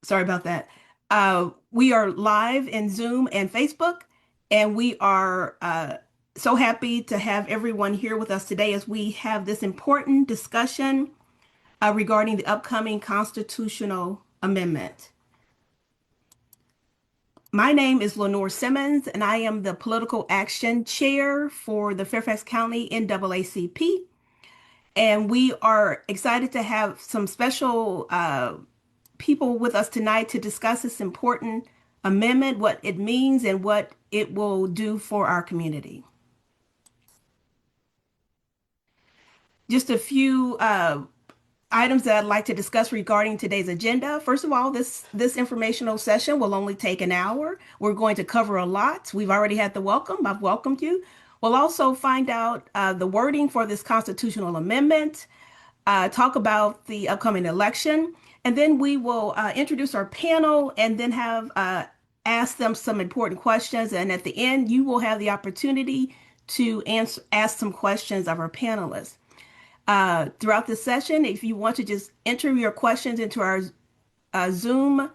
Sorry about that. We are live in Zoom and Facebook, and we are so happy to have everyone here with us today as we have this important discussion regarding the upcoming constitutional amendment. My name is Lenore Simmons, and I am the Political Action Chair for the Fairfax County NAACP. And we are excited to have some special people with us tonight to discuss this important amendment, what it means, and what it will do for our community. Just a few items that I'd like to discuss regarding today's agenda. First of all, this informational session will only take an hour. We're going to cover a lot. We've already had the welcome. I've welcomed you. We'll also find out the wording for this constitutional amendment, talk about the upcoming election, and then we will introduce our panel and then have ask them some important questions. And at the end, you will have the opportunity to ask some questions of our panelists. Throughout the session, if you want to just enter your questions into our Zoom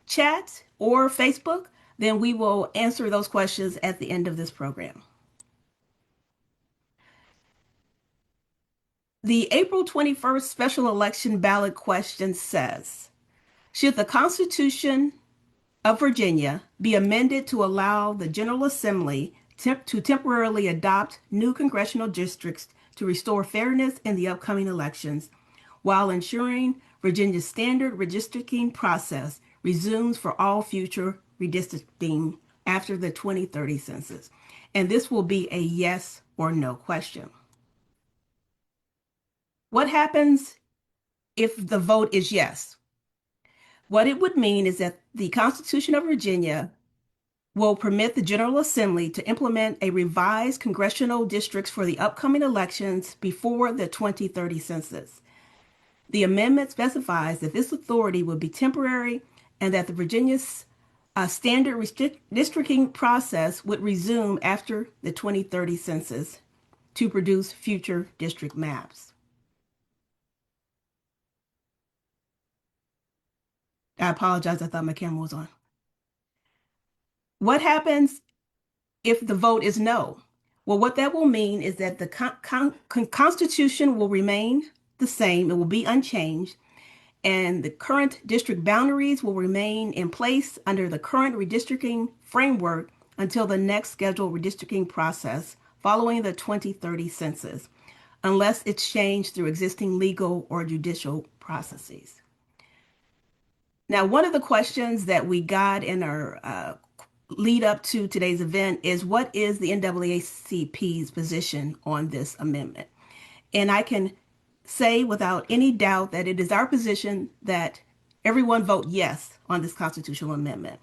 chat or Facebook, then we will answer those questions at the end of this program. The April 21st special election ballot question says, should the Constitution of Virginia be amended to allow the General Assembly to temporarily adopt new congressional districts to restore fairness in the upcoming elections, while ensuring Virginia's standard redistricting process resumes for all future redistricting after the 2030 census? And this will be a yes or no question. What happens if the vote is yes? What it would mean is that the Constitution of Virginia will permit the General Assembly to implement a revised congressional districts for the upcoming elections before the 2030 census. The amendment specifies that this authority will be temporary and that the Virginia's standard districting process would resume after the 2030 census to produce future district maps. I apologize, I thought my camera was on. What happens if the vote is no? Well, what that will mean is that the Constitution will remain the same, it will be unchanged, and the current district boundaries will remain in place under the current redistricting framework until the next scheduled redistricting process following the 2030 census, unless it's changed through existing legal or judicial processes. Now, one of the questions that we got in our lead up to today's event is what is the NAACP's position on this amendment? And I can say without any doubt that it is our position that everyone vote yes on this constitutional amendment.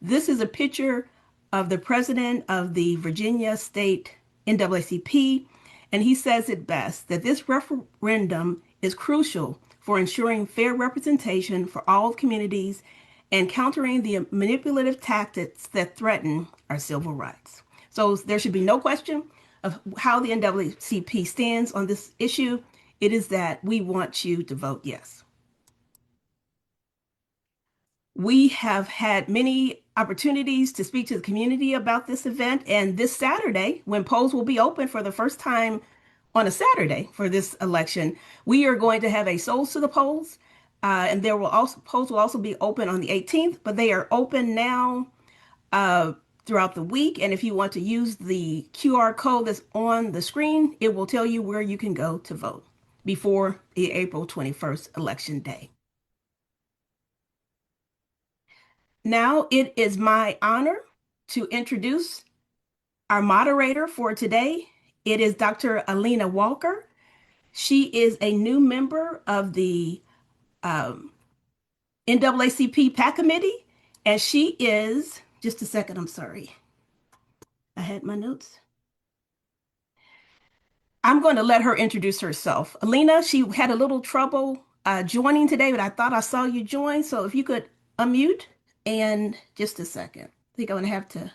This is a picture of the president of the Virginia State NAACP, and he says it best that this referendum is crucial for ensuring fair representation for all communities and countering the manipulative tactics that threaten our civil rights. So there should be no question of how the NAACP stands on this issue. It is that we want you to vote yes. We have had many opportunities to speak to the community about this event, and this Saturday, when polls will be open for the first time on a Saturday for this election, we are going to have a Souls to the Polls, and there will also polls will also be open on the 18th, but they are open now throughout the week. And if you want to use the QR code that's on the screen, it will tell you where you can go to vote before the April 21st election day. Now it is my honor to introduce our moderator for today. It is Dr. Elena Walker. She is a new member of the NAACP PAC committee, and she is, just a second, I'm sorry. I had my notes. I'm going to let her introduce herself. Elena, she had a little trouble joining today, but I thought I saw you join. So if you could unmute and just a second. I think I'm going to have to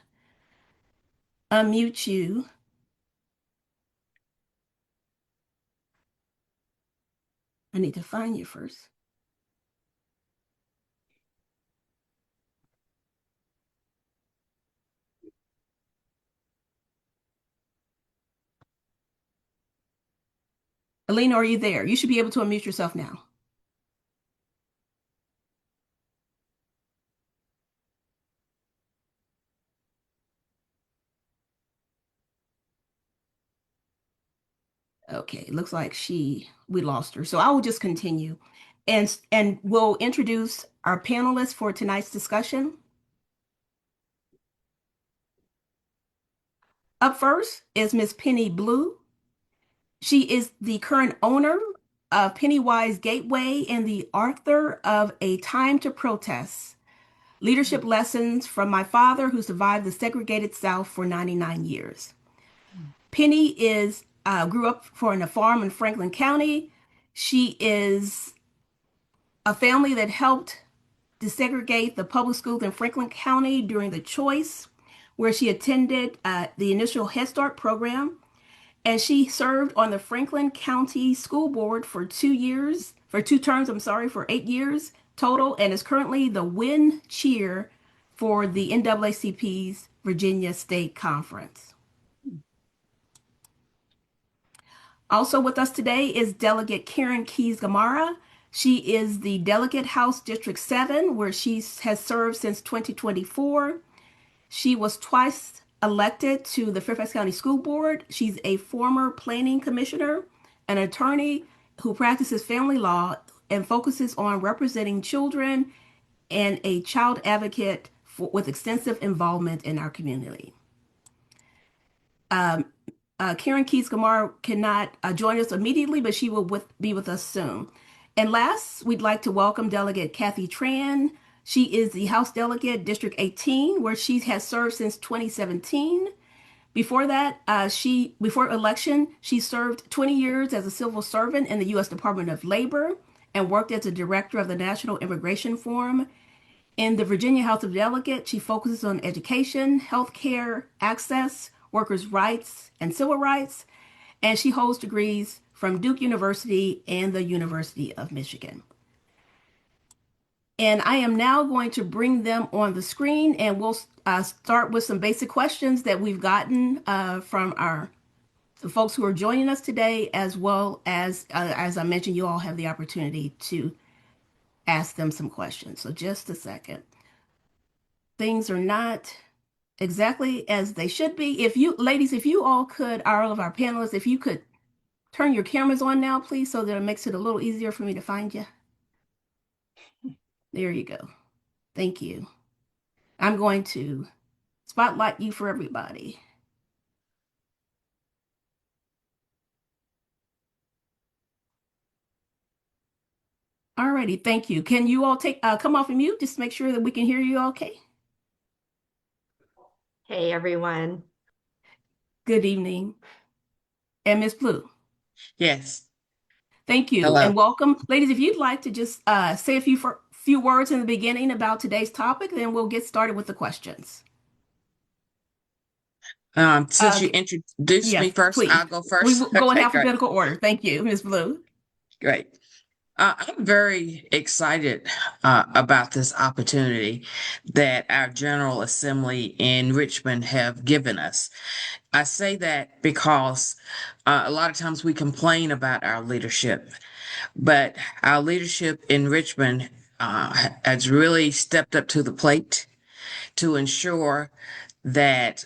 unmute you. I need to find you first. Elena, are you there? You should be able to unmute yourself now. Okay, it looks like we lost her. So I will just continue and we'll introduce our panelists for tonight's discussion. Up first is Miss Penny Blue. She is the current owner of Pennywise Gateway and the author of A Time to Protest: Leadership Lessons from My Father Who Survived the Segregated South for 99 Years. Penny grew up on a farm in Franklin County. She is a family that helped desegregate the public schools in Franklin County during the choice, where she attended the initial Head Start program. And she served on the Franklin County School Board for 2 years, for 2 terms, I'm sorry, for 8 years total, and is currently the win cheer for the NAACP's Virginia State Conference. Also with us today is Delegate Karen Keys-Gamarra. She is the Delegate House District 7, where she has served since 2024. She was twice elected to the Fairfax County School Board. She's a former planning commissioner, an attorney who practices family law and focuses on representing children, and a child advocate with extensive involvement in our community. Karen Keys-Gamarra cannot join us immediately, but she will be with us soon. And last, we'd like to welcome Delegate Kathy Tran. She is the House Delegate, District 18, where she has served since 2017. Before that, before election, she served 20 years as a civil servant in the U.S. Department of Labor and worked as a director of the National Immigration Forum. In the Virginia House of Delegates, she focuses on education, healthcare, access, workers' rights, and civil rights, and she holds degrees from Duke University and the University of Michigan. And I am now going to bring them on the screen, and we'll start with some basic questions that we've gotten from the folks who are joining us today, as well as I mentioned, you all have the opportunity to ask them some questions. So just a second. Things are not exactly as they should be. If you, ladies, if you all could, all of our panelists, if you could turn your cameras on now, please, so that it makes it a little easier for me to find you. There you go. Thank you. I'm going to spotlight you for everybody. Alrighty, thank you. Can you all come off of mute just to make sure that we can hear you okay? Hey, everyone. Good evening. And Ms. Blue. Yes. Thank you. Hello. And welcome. Ladies, if you'd like to just say a few words in the beginning about today's topic, then we'll get started with the questions. Since you introduced Yes, me first, please. I'll go first. We will go in Okay, alphabetical order. Thank you, Ms. Blue. great. I'm very excited about this opportunity that our General Assembly in Richmond have given us. I say that because a lot of times we complain about our leadership, but our leadership in Richmond has really stepped up to the plate to ensure that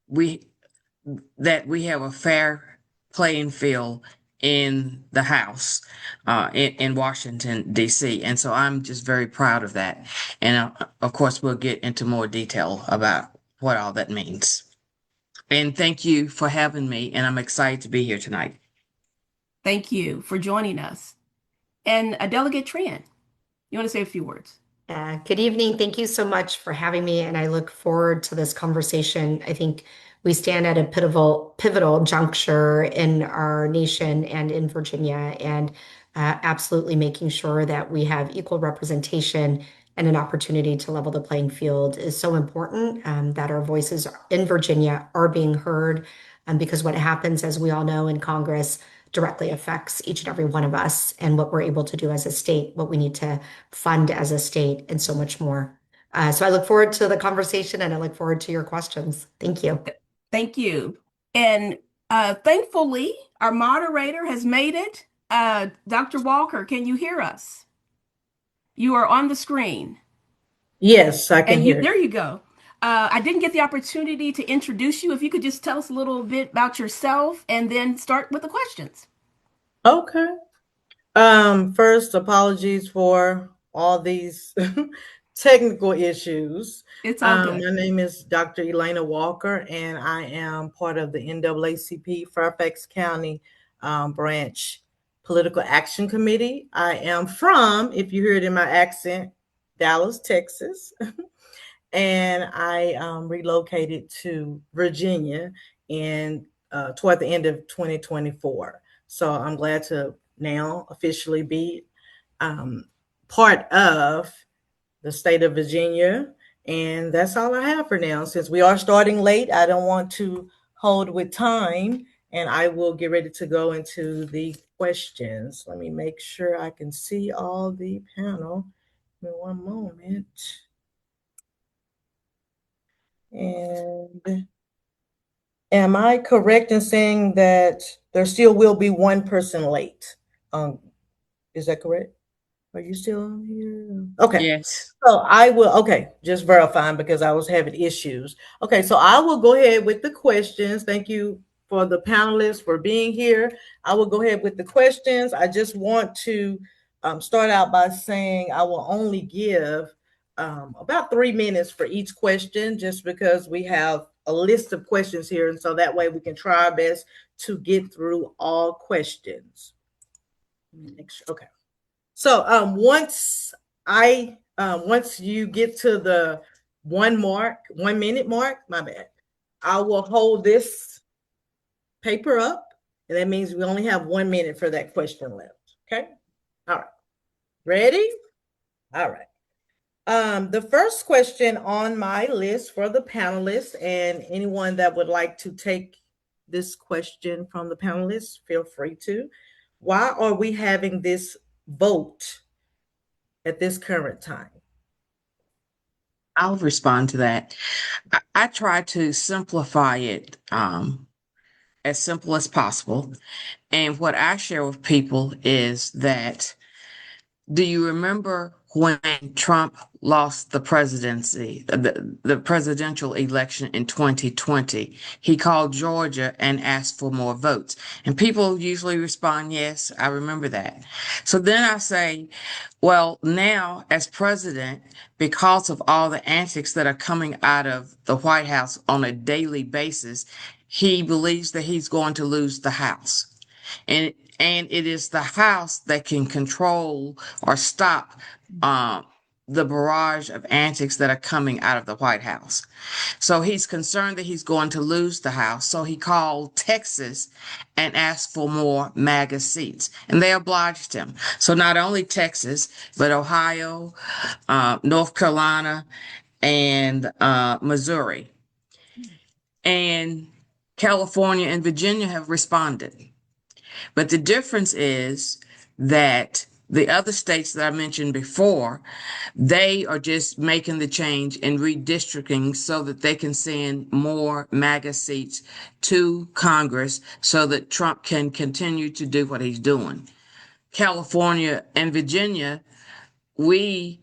we we have a fair playing field in the House in Washington, D.C. And so I'm just very proud of that. And of course, we'll get into more detail about what all that means. And thank you for having me. And I'm excited to be here tonight. Thank you for joining us. And Delegate Tran, you want to say a few words? Good evening. Thank you so much for having me, and I look forward to this conversation. I think we stand at a pivotal juncture in our nation and in Virginia, and absolutely making sure that we have equal representation and an opportunity to level the playing field is so important, that our voices in Virginia are being heard, because what happens, as we all know, in Congress directly affects each and every one of us and what we're able to do as a state, what we need to fund as a state, and so much more. So I look forward to the conversation, and I look forward to your questions. Thank you. Thank you. And thankfully, Our moderator has made it. Dr. Walker, can you hear us? You are on the screen. Yes, I can And hear. there you go. I didn't get the opportunity to introduce you. If you could just tell us a little bit about yourself and then start with the questions. Okay. First, apologies for all these technical issues. It's all good. My name is Dr. Elena Walker, and I am part of the NAACP Fairfax County branch Political Action Committee. I am from, if you hear it in my accent, Dallas, Texas. And I relocated to Virginia in toward the end of 2024. So I'm glad to now officially be um, part of the state of Virginia, and that's all I have for now. Since we are starting late, I don't want to hold with time, and I will get ready to go into the questions. Let me make sure I can see all the panel. Give me one moment. And am I correct in saying that there still will be one person late? Is that correct? Are you still on here? Okay. Yes. So I will, okay, just verifying because I was having issues. Okay, so I will go ahead with the questions. Thank you for the panelists for being here. I will go ahead with the questions. I just want to start out by saying I will only give about 3 minutes for each question, just because we have a list of questions here. And so that way we can try our best to get through all questions. Okay. So once you get to the 1 minute mark, my bad, I will hold this paper up, and that means we only have 1 minute for that question left. Okay. All right. Ready? All right. The first question on my list for the panelists, and anyone that would like to take this question from the panelists, feel free to. Why are we having this vote at this current time? I'll respond to that. I try to simplify it as simple as possible. And what I share with people is that, do you remember when Trump lost the presidency, the presidential election in 2020? He called Georgia and asked for more votes. And people usually respond, yes, I remember that. So then I say, well, now as president, because of all the antics that are coming out of the White House on a daily basis, he believes that he's going to lose the House. And it is the House that can control or stop the barrage of antics that are coming out of the White House. So he's concerned that he's going to lose the House. So he called Texas and asked for more MAGA seats, and they obliged him. So not only Texas, but Ohio, North Carolina, and Missouri, and California and Virginia have responded. But the difference is that the other states that I mentioned before, they are just making the change in redistricting so that they can send more MAGA seats to Congress so that Trump can continue to do what he's doing. California and Virginia, we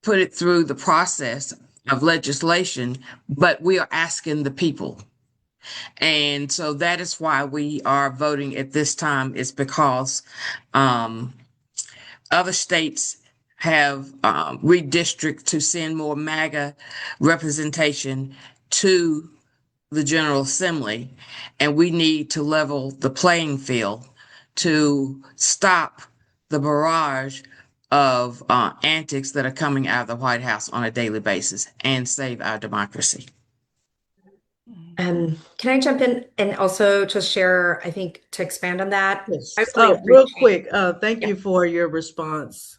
put it through the process of legislation, but we are asking the people. And so that is why we are voting at this time, is because other states have redistricted to send more MAGA representation to the General Assembly, and we need to level the playing field to stop the barrage of antics that are coming out of the White House on a daily basis and save our democracy. Can I jump in and also just share, I think, to expand on that? Yes. I really Real appreciate. quick, thank Yeah. you for your response.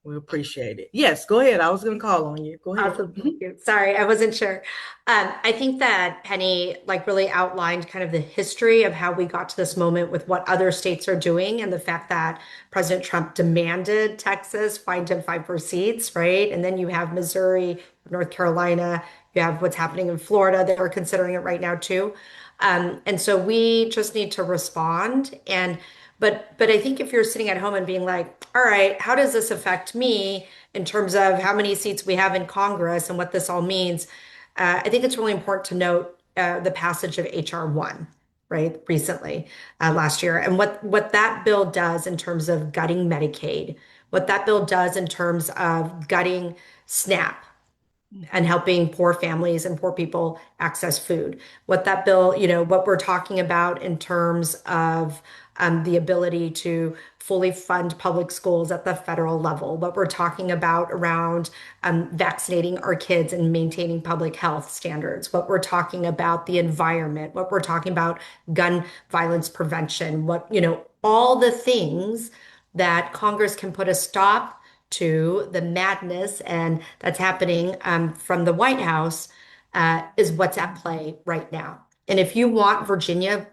We appreciate it. Yes, go ahead. I was going to call on you. Go ahead. Awesome. Thank you. Sorry, I wasn't sure. I think that Penny really outlined kind of the history of how we got to this moment with what other states are doing, and the fact that President Trump demanded Texas find him 5 more seats, right? And then you have Missouri, North Carolina, you have what's happening in Florida. They're considering it right now too. And so we just need to respond. But I think if you're sitting at home and being like, all right, how does this affect me in terms of how many seats we have in Congress and what this all means? I think it's really important to note the passage of HR 1, right, recently, last year, and what that bill does in terms of gutting Medicaid, what that bill does in terms of gutting SNAP and helping poor families and poor people access food. What that bill, what we're talking about in terms of the ability to fully fund public schools at the federal level, what we're talking about around vaccinating our kids and maintaining public health standards, what we're talking about the environment, what we're talking about gun violence prevention, all the things that Congress can put a stop to the madness and that's happening from the White House is what's at play right now. And if you want Virginia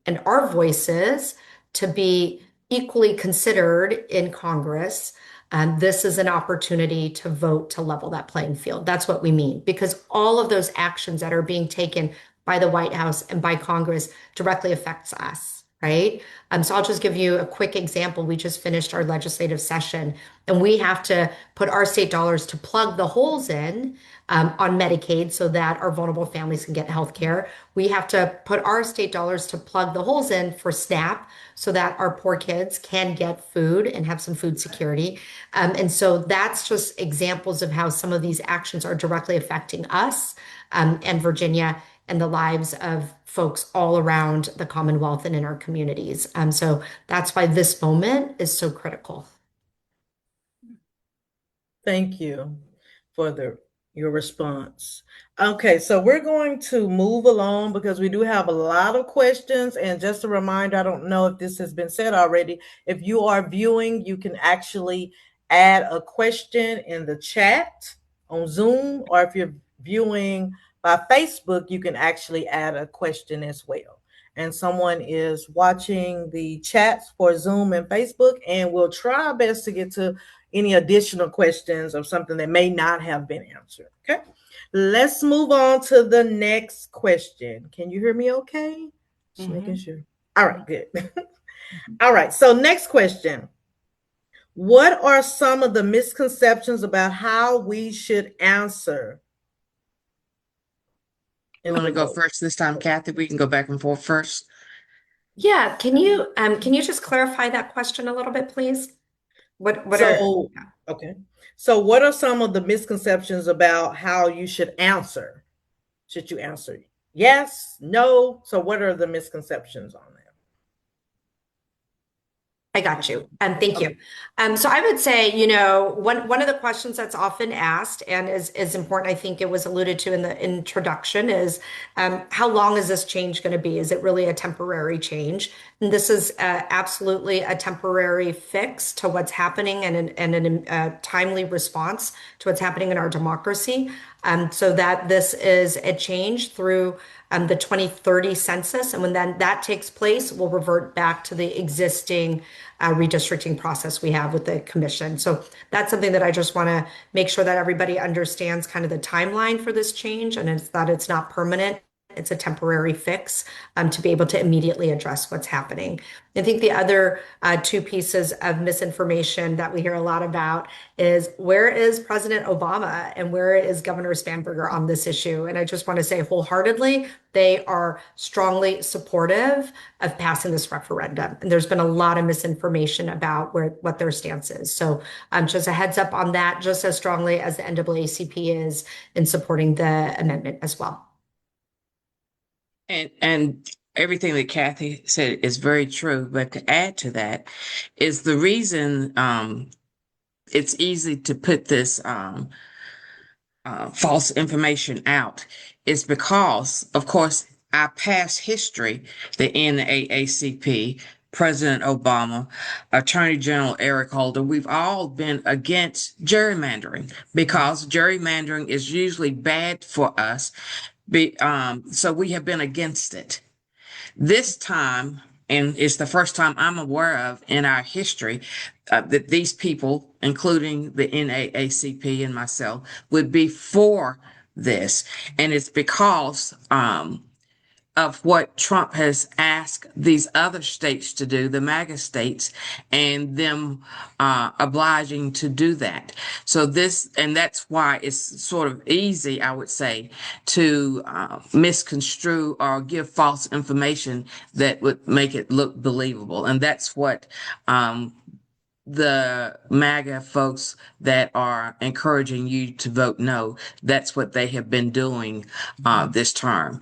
and our voices to be equally considered in Congress, this is an opportunity to vote to level that playing field. That's what we mean, because all of those actions that are being taken by the White House and by Congress directly affects us, right? So I'll just give you a quick example. We just finished our legislative session, and we have to put our state dollars to plug the holes in on Medicaid so that our vulnerable families can get health care. We have to put our state dollars to plug the holes in for SNAP so that our poor kids can get food and have some food security. And so that's just examples of how some of these actions are directly affecting us and Virginia and the lives of folks all around the Commonwealth and in our communities. So that's why this moment is so critical. Thank you for your response. Okay, so we're going to move along because we do have a lot of questions. And just a reminder, I don't know if this has been said already. If you are viewing, you can actually add a question in the chat on Zoom, or if you're viewing by Facebook, you can actually add a question as well. And someone is watching the chats for Zoom and Facebook, and we'll try our best to get to any additional questions or something that may not have been answered. Okay, let's move on to the next question. Can you hear me okay? Just making sure. All right, good. All right, so next question. What are some of the misconceptions about how we should answer? You want to go first this time, Kathy? We can go back and forth first. Yeah, can you just clarify that question a little bit, please? Okay. So what are some of the misconceptions about how you should answer? Should you answer yes, no? So what are the misconceptions on that? I got you. Thank you. So I would say, one of the questions that's often asked and is important, I think it was alluded to in the introduction, is how long is this change going to be? Is it really a temporary change? And this is absolutely a temporary fix to what's happening and a timely response to what's happening in our democracy. So that this is a change through the 2030 census. And when then that takes place, we'll revert back to the existing redistricting process we have with the commission. So that's something that I just want to make sure that everybody understands kind of the timeline for this change, and it's that it's not permanent. It's a temporary fix to be able to immediately address what's happening. I think the other two pieces of misinformation that we hear a lot about is, where is President Obama and where is Governor Spanberger on this issue? And I just want to say wholeheartedly, they are strongly supportive of passing this referendum. And there's been a lot of misinformation about what their stance is. So just a heads up on that, just as strongly as the NAACP is in supporting the amendment as well. And everything that Kathy said is very true. But to add to that is the reason it's easy to put this false information out is because, of course, our past history, the NAACP, President Obama, Attorney General Eric Holder, we've all been against gerrymandering because gerrymandering is usually bad for us. So we have been against it. This time, and it's the first time I'm aware of in our history that these people, including the NAACP and myself, would be for this. And it's because of what Trump has asked these other states to do, the MAGA states, and them obliging to do that. So and that's why it's sort of easy, I would say, to misconstrue or give false information that would make it look believable. And that's what the MAGA folks that are encouraging you to vote no, that's what they have been doing this term.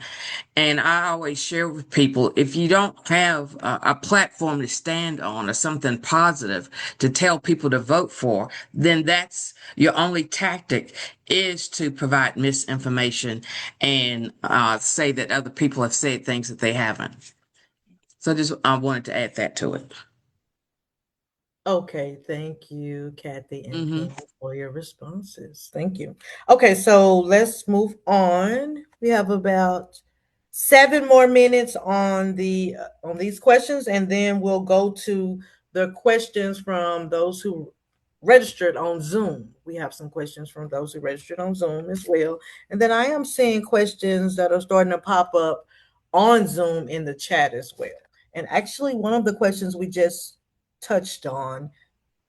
And I always share with people, if you don't have a platform to stand on or something positive to tell people to vote for, then that's your only tactic, is to provide misinformation and say that other people have said things that they haven't. So just I wanted to add that to it. Okay, thank you, Kathy and Mm-hmm. Penny, for your responses. Thank you. Okay, so let's move on. We have about 7 more minutes on these questions, and then we'll go to the questions from those who registered on Zoom. We have some questions from those who registered on Zoom as well. And then I am seeing questions that are starting to pop up on Zoom in the chat as well. And actually, one of the questions we just touched on.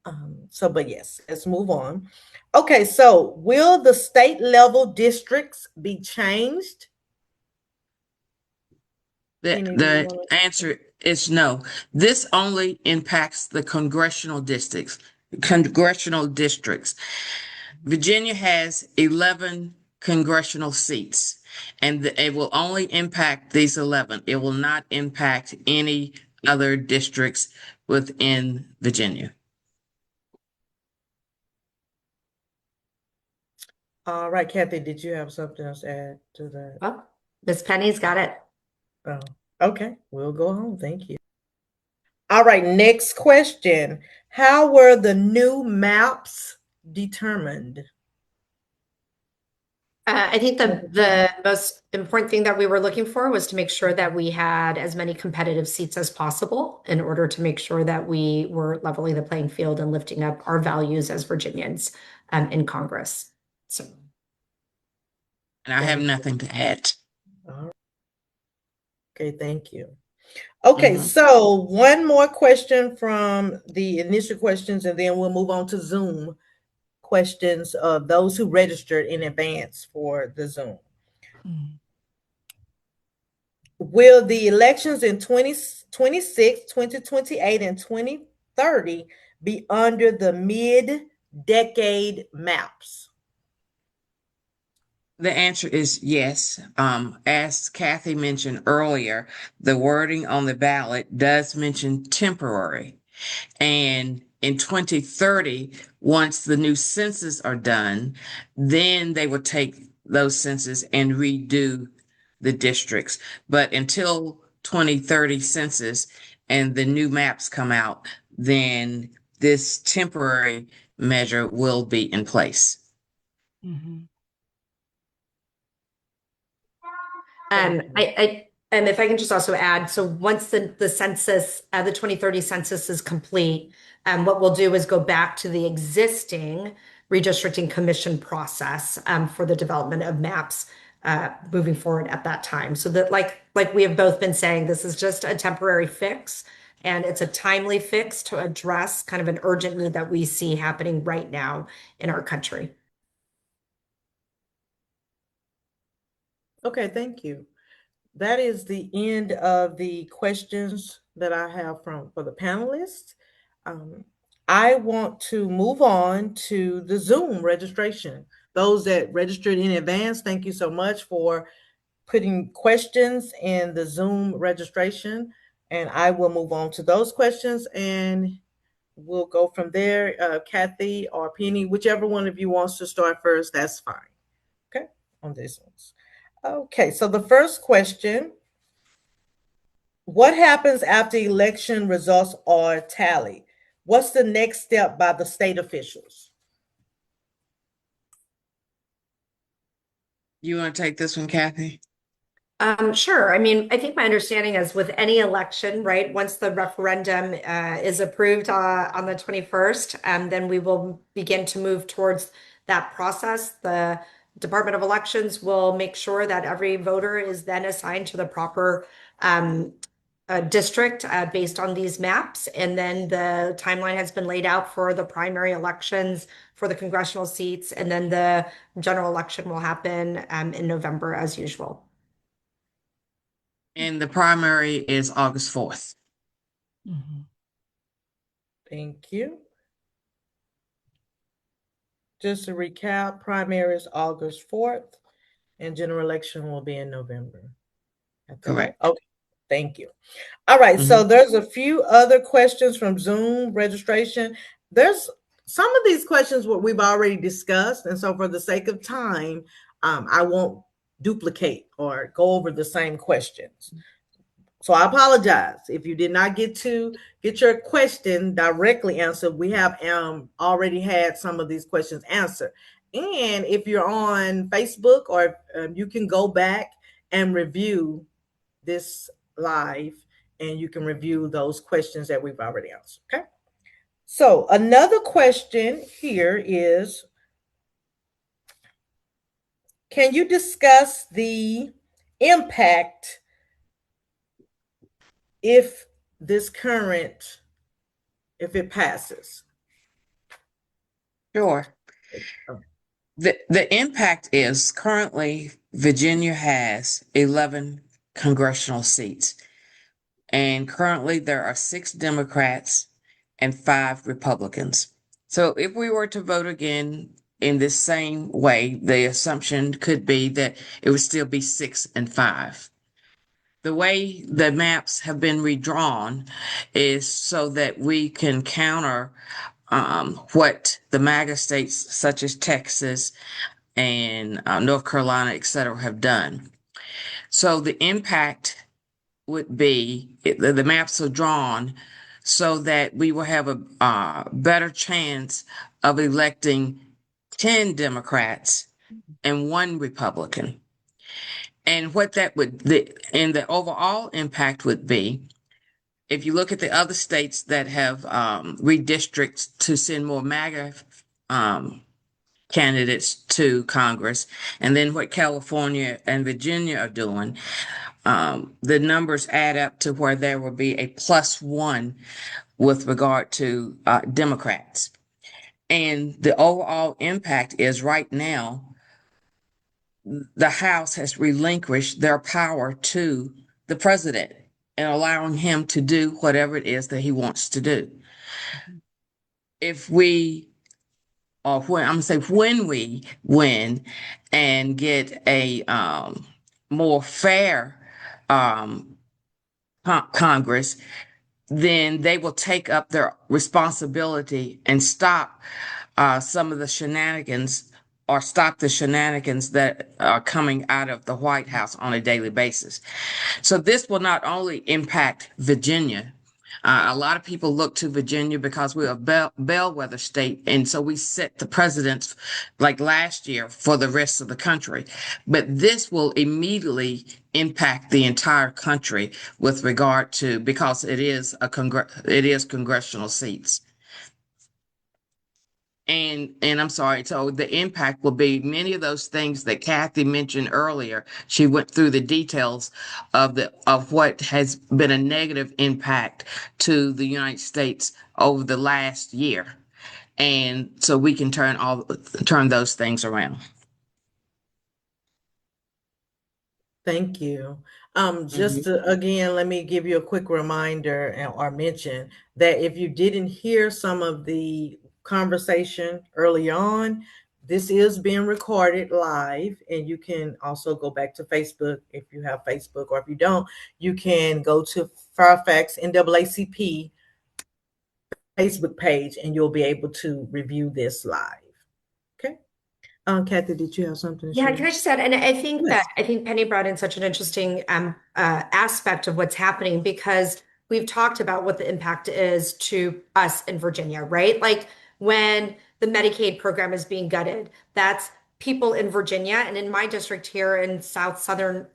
But yes, let's move on. Okay, so will the state level districts be changed? The answer is no. This only impacts the congressional districts. Virginia has 11 congressional seats, and it will only impact these 11. It will not impact any other districts within Virginia. All right, Kathy, did you have something else to add to that? Well, Ms. Penny's got it. Oh, okay, we'll go home. Thank you. All right, next question. How were the new maps determined? I think the most important thing that we were looking for was to make sure that we had as many competitive seats as possible in order to make sure that we were leveling the playing field and lifting up our values as Virginians in Congress. So, And I have nothing to add. All right. Okay, thank you. Okay, so one more question from the initial questions, and then we'll move on to Zoom questions of those who registered in advance for the Zoom. Will the elections in 2026, 2028, and 2030 be under the mid-decade maps? The answer is yes. As Kathy mentioned earlier, the wording on the ballot does mention temporary. And in 2030, once the new census are done, then they will take those census and redo the districts. But until 2030 census and the new maps come out, then this temporary measure will be in place. And if I can just also add, so once the census, the 2030 census is complete, what we'll do is go back to the existing redistricting commission process for the development of maps moving forward at that time. So that like we have both been saying, this is just a temporary fix, and it's a timely fix to address kind of an urgent need that we see happening right now in our country. Okay, thank you. That is the end of the questions that I have for the panelists. I want to move on to the Zoom registration. Those that registered in advance, thank you so much for putting questions in the Zoom registration. And I will move on to those questions, and we'll go from there. Kathy or Penny, whichever one of you wants to start first, that's fine. Okay, on this one. Okay, so the first question: what happens after election results are tallied? What's the next step by the state officials? You want to take this one, Kathy? Sure. I mean, I think my understanding is with any election, right, once the referendum is approved on the 21st, then we will begin to move towards that process. The Department of Elections will make sure that every voter is then assigned to the proper district based on these maps. And then the timeline has been laid out for the primary elections for the congressional seats. And then the general election will happen in November as usual. And the primary is August 4th. Thank you. Just to recap, primary is August 4th, and general election will be in November. Correct. Okay, thank you. All right, so there's a few other questions from Zoom registration. There's some of these questions what we've already discussed, and so for the sake of time, I won't duplicate or go over the same questions. So I apologize if you did not get your question directly answered. We have already had some of these questions answered. And if you're on Facebook, or you can go back and review this live, and you can review those questions that we've already answered. Okay. So another question here is, can you discuss the impact if it passes? Sure. The impact is currently Virginia has 11 congressional seats, and currently there are 6 Democrats and 5 Republicans. So if we were to vote again in this same way, the assumption could be that it would still be 6 and 5. The way the maps have been redrawn is so that we can counter what the MAGA states such as Texas and North Carolina, et cetera, have done. So the impact would be the maps are drawn so that we will have a better chance of electing 10 Democrats and 1 Republican. And what that and the overall impact would be, if you look at the other states that have redistricts to send more MAGA candidates to Congress, and then what California and Virginia are doing, the numbers add up to where there will be a +1 with regard to Democrats. And the overall impact is right now, the House has relinquished their power to the president and allowing him to do whatever it is that he wants to do. If we, or when I'm gonna say when we win and get a more fair Congress, then they will take up their responsibility and stop some of the shenanigans, or stop the shenanigans that are coming out of the White House on a daily basis. So this will not only impact Virginia. A lot of people look to Virginia because we're a bellwether state, and so we set the precedents like last year for the rest of the country. But this will immediately impact the entire country with regard to, because it is congressional seats. And I'm sorry, so the impact will be many of those things that Kathy mentioned earlier. She went through the details of what has been a negative impact to the United States over the last year. And so we can turn those things around. Thank you. Just to, again, let me give you a quick reminder or mention that if you didn't hear some of the conversation early on, this is being recorded live, and you can also go back to Facebook if you have Facebook, or if you don't, you can go to Fairfax NAACP Facebook page, and you'll be able to review this live. Okay. Kathy, did you have something to Yeah, share? can I just add, and I think Penny brought in such an interesting aspect of what's happening, because we've talked about what the impact is to us in Virginia, right? Like when the Medicaid program is being gutted, that's people in Virginia, and in my district here in southern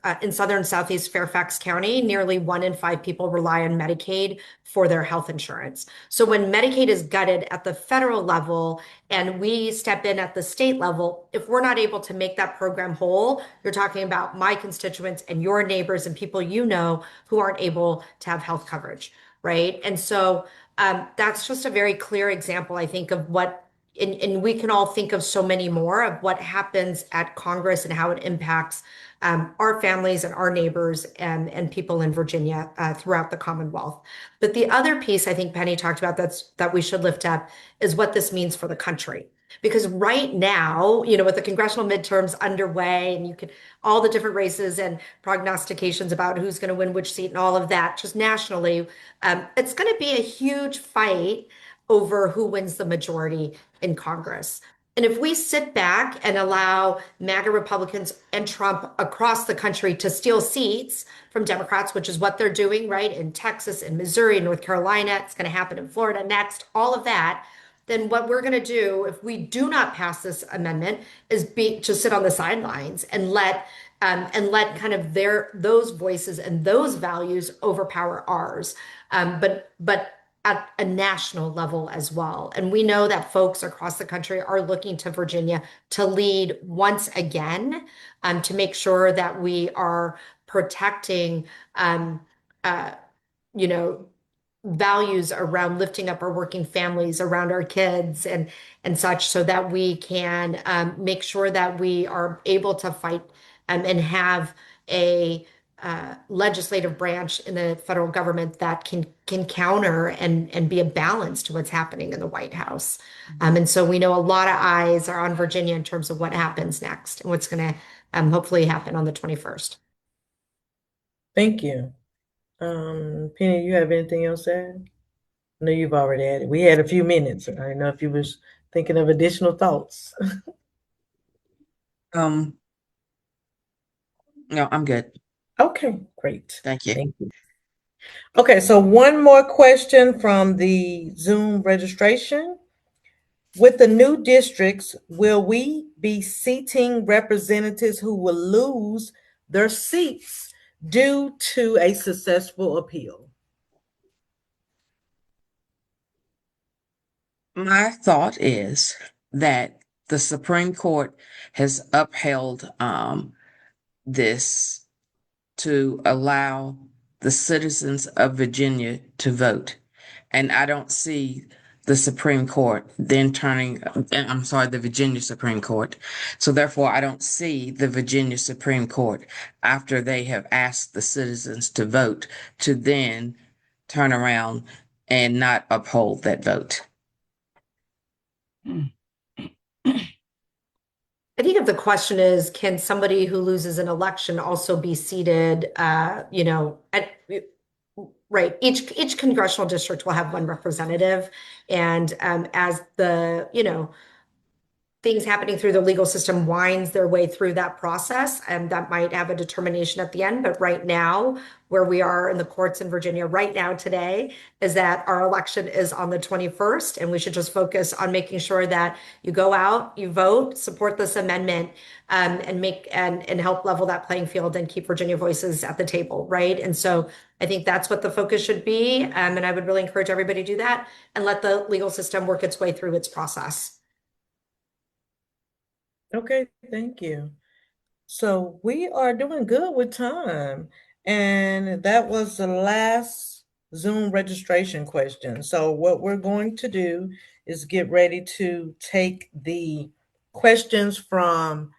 southeast Fairfax County, nearly 1 in 5 people rely on Medicaid for their health insurance. So when Medicaid is gutted at the federal level and we step in at the state level, if we're not able to make that program whole, you're talking about my constituents and your neighbors and people you know who aren't able to have health coverage, right? And so that's just a very clear example, I think, of what, and we can all think of so many more of what happens at Congress and how it impacts our families and our neighbors and people in Virginia throughout the Commonwealth. But the other piece I think Penny talked about that we should lift up is what this means for the country. Because right now, with the congressional midterms underway, and you could all the different races and prognostications about who's going to win which seat and all of that, just nationally, it's going to be a huge fight over who wins the majority in Congress. And if we sit back and allow MAGA Republicans and Trump across the country to steal seats from Democrats, which is what they're doing, right, in Texas, in Missouri, North Carolina, it's going to happen in Florida next, all of that, then what we're going to do if we do not pass this amendment is just sit on the sidelines and let kind of those voices and those values overpower ours. But at a national level as well. And we know that folks across the country are looking to Virginia to lead once again, to make sure that we are protecting, you know, values around lifting up our working families, around our kids and such, so that we can make sure that we are able to fight and have a legislative branch in the federal government that can counter and be a balance to what's happening in the White House. And so we know a lot of eyes are on Virginia in terms of what happens next and what's going to hopefully happen on the 21st. Thank you. Penny, you have anything else to add? No, you've already added. We had a few minutes. I don't know if you was thinking of additional thoughts. No, I'm good. Okay, great. Thank you. Thank you. Okay, so one more question from the Zoom registration. With the new districts, will we be seating representatives who will lose their seats due to a successful appeal? My thought is that the Supreme Court has upheld this to allow the citizens of Virginia to vote. And I don't see the Supreme Court then the Virginia Supreme Court. So therefore, I don't see the Virginia Supreme Court, after they have asked the citizens to vote, to then turn around and not uphold that vote. I think if the question is, can somebody who loses an election also be seated, right, each congressional district will have one representative. And as things happening through the legal system winds their way through that process, and that might have a determination at the end. But right now, where we are in the courts in Virginia right now today, is that our election is on the 21st, and we should just focus on making sure that you go out, you vote, support this amendment, and help level that playing field and keep Virginia voices at the table, right? And so I think that's what the focus should be, and I would really encourage everybody to do that and let the legal system work its way through its process. Okay, thank you. So we are doing good with time. And that was the last Zoom registration question. So what we're going to do is get ready to take the questions from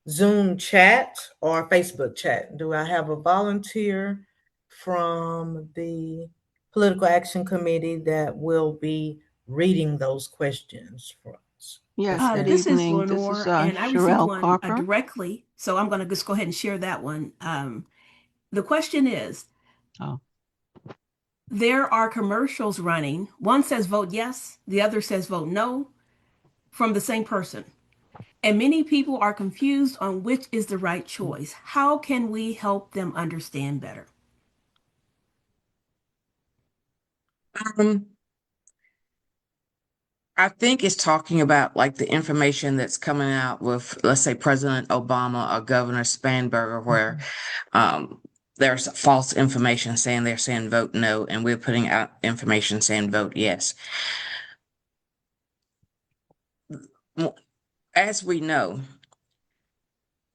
Zoom chat or Facebook chat. Do I have a volunteer from the Political Action Committee that will be reading those questions for us? Yes, good This evening. is This Lenore, is and I received Sherelle one Parker. directly, so I'm going to just go ahead and share that one. The question is, Oh. there are commercials running. One says vote yes, the other says vote no, from the same person. And many people are confused on which is the right choice. How can we help them understand better? Um, I think it's talking about like the information that's coming out with, let's say, President Obama or Governor Spanberger, where um, there's false information saying they're saying vote no, and we're putting out information saying vote yes. As we know,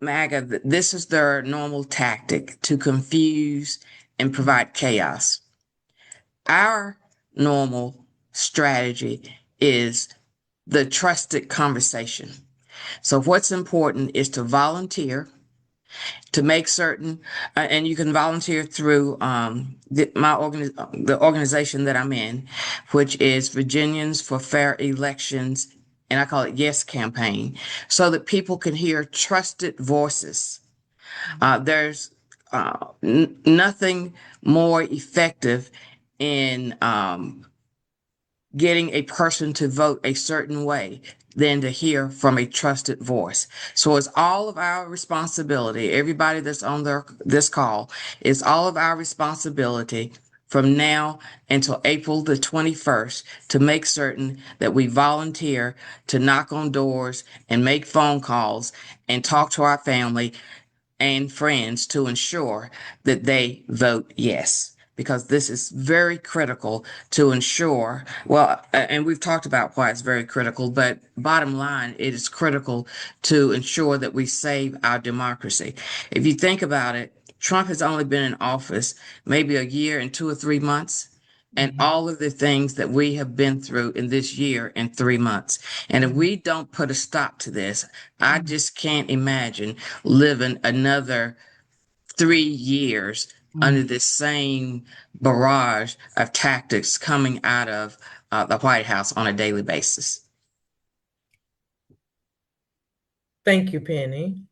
MAGA, this is their normal tactic to confuse and provide chaos. Our normal strategy is the trusted conversation. So what's important is to volunteer, to make certain, and you can volunteer through the organization that I'm in, which is Virginians for Fair Elections, and I call it Yes Campaign, so that people can hear trusted voices. There's nothing more effective in getting a person to vote a certain way than to hear from a trusted voice. So it's all of our responsibility. Everybody that's on this call, it's all of our responsibility from now until April the 21st to make certain that we volunteer to knock on doors and make phone calls and talk to our family and friends to ensure that they vote yes, because this is very critical to ensure. Well, and we've talked about why it's very critical, but bottom line, it is critical to ensure that we save our democracy. If you think about it, Trump has only been in office maybe a year and 2 or 3 months. And all of the things that we have been through in this year and 3 months. And if we don't put a stop to this, I just can't imagine living another 3 years under this same barrage of tactics coming out of the White House on a daily basis. Thank you, Penny.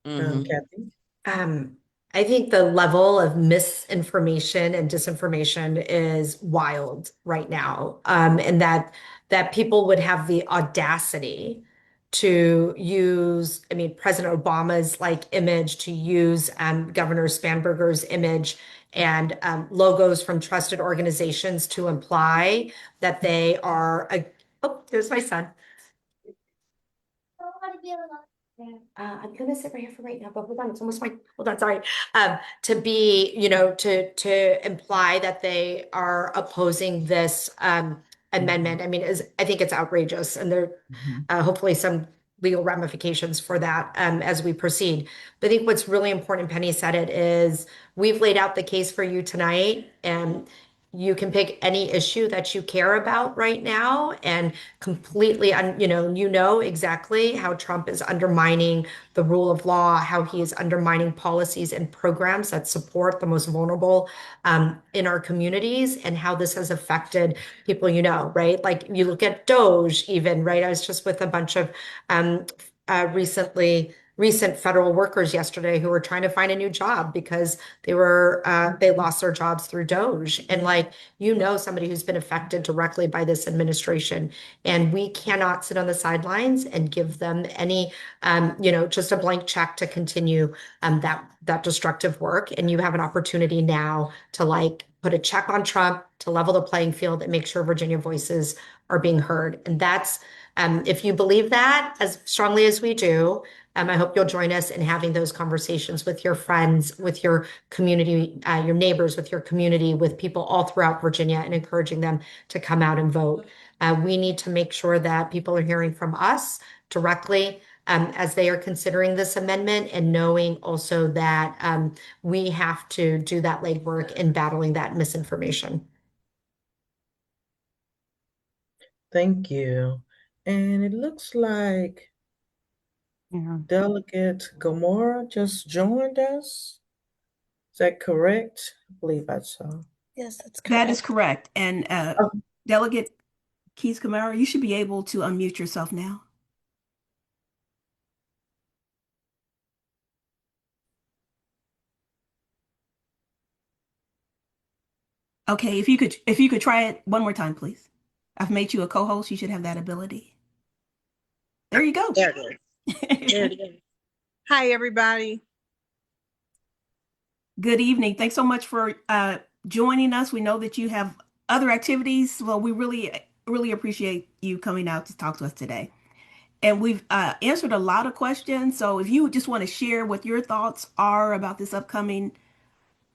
Mhm. Kathy? I think the level of misinformation and disinformation is wild right now, and that people would have the audacity to use, I mean, President Obama's like image, to use Governor Spanberger's image and logos from trusted organizations to imply that they are oh, there's my son. I'm gonna sit right here for right now, but hold on, it's almost my, hold on, sorry. To be, to imply that they are opposing this amendment, I mean, I think it's outrageous, and there hopefully some legal ramifications for that as we proceed. But I think what's really important, Penny said it, is we've laid out the case for you tonight, and you can pick any issue that you care about right now and completely, you know exactly how Trump is undermining the rule of law, how he is undermining policies and programs that support the most vulnerable in our communities, and how this has affected people, right? Like you look at Doge even, right? I was just with a bunch of recent federal workers yesterday who were trying to find a new job because they lost their jobs through Doge. And like, somebody who's been affected directly by this administration. And we cannot sit on the sidelines and give them any, just a blank check to continue that destructive work. And you have an opportunity now to like put a check on Trump, to level the playing field and make sure Virginia voices are being heard. And that's, if you believe that as strongly as we do, I hope you'll join us in having those conversations with your friends, with your community, your neighbors, with your community, with people all throughout Virginia, and encouraging them to come out and vote. We need to make sure that people are hearing from us directly as they are considering this amendment, and knowing also that we have to do that legwork in battling that misinformation. Thank you. And it looks like Delegate Gamora just joined us. Is that correct? I believe I saw. Yes, that's correct. That is correct. And Oh. Delegate Keys-Gamarra, you should be able to unmute yourself now. Okay, if you could try it one more time, please. I've made you a co-host. You should have that ability. There you go. There it is. There it is. Hi, everybody. Good evening. Thanks so much for joining us. We know that you have other activities. Well, we really really appreciate you coming out to talk to us today. And we've answered a lot of questions. So if you just want to share what your thoughts are about this upcoming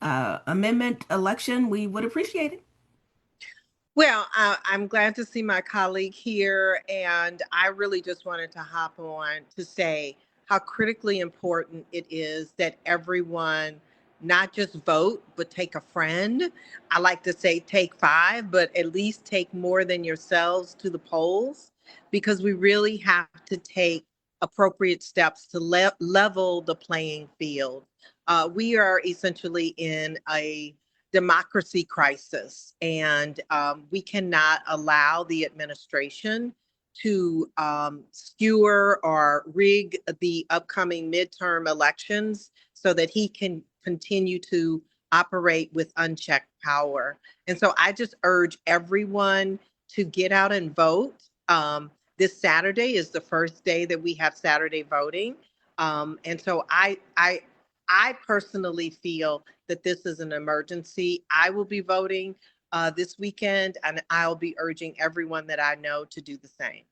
amendment election, we would appreciate it. Well, I'm glad to see my colleague here, and I really just wanted to hop on to say how critically important it is that everyone not just vote, but take a friend. I like to say take five, but at least take more than yourselves to the polls, because we really have to take appropriate steps to level the playing field. We are essentially in a democracy crisis. And we cannot allow the administration to skewer or rig the upcoming midterm elections so that he can continue to operate with unchecked power. And so I just urge everyone to get out and vote. This Saturday is the first day that we have Saturday voting. And so I personally feel that this is an emergency. I will be voting this weekend, and I'll be urging everyone that I know to do the same.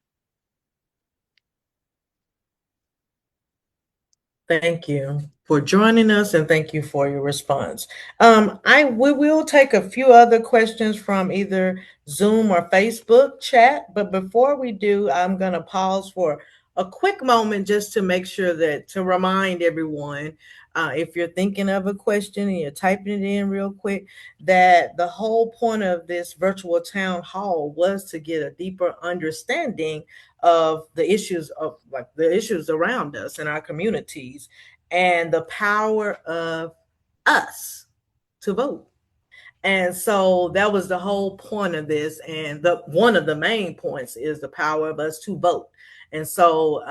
Thank you for joining us, and thank you for your response. We will take a few other questions from either Zoom or Facebook chat, but before we do, I'm going to pause for a quick moment just to make sure that to remind everyone, if you're thinking of a question and you're typing it in real quick, that the whole point of this virtual town hall was to get a deeper understanding of the issues around us in our communities and the power of us to vote. And so that was the whole point of this. And one of the main points is the power of us to vote. And so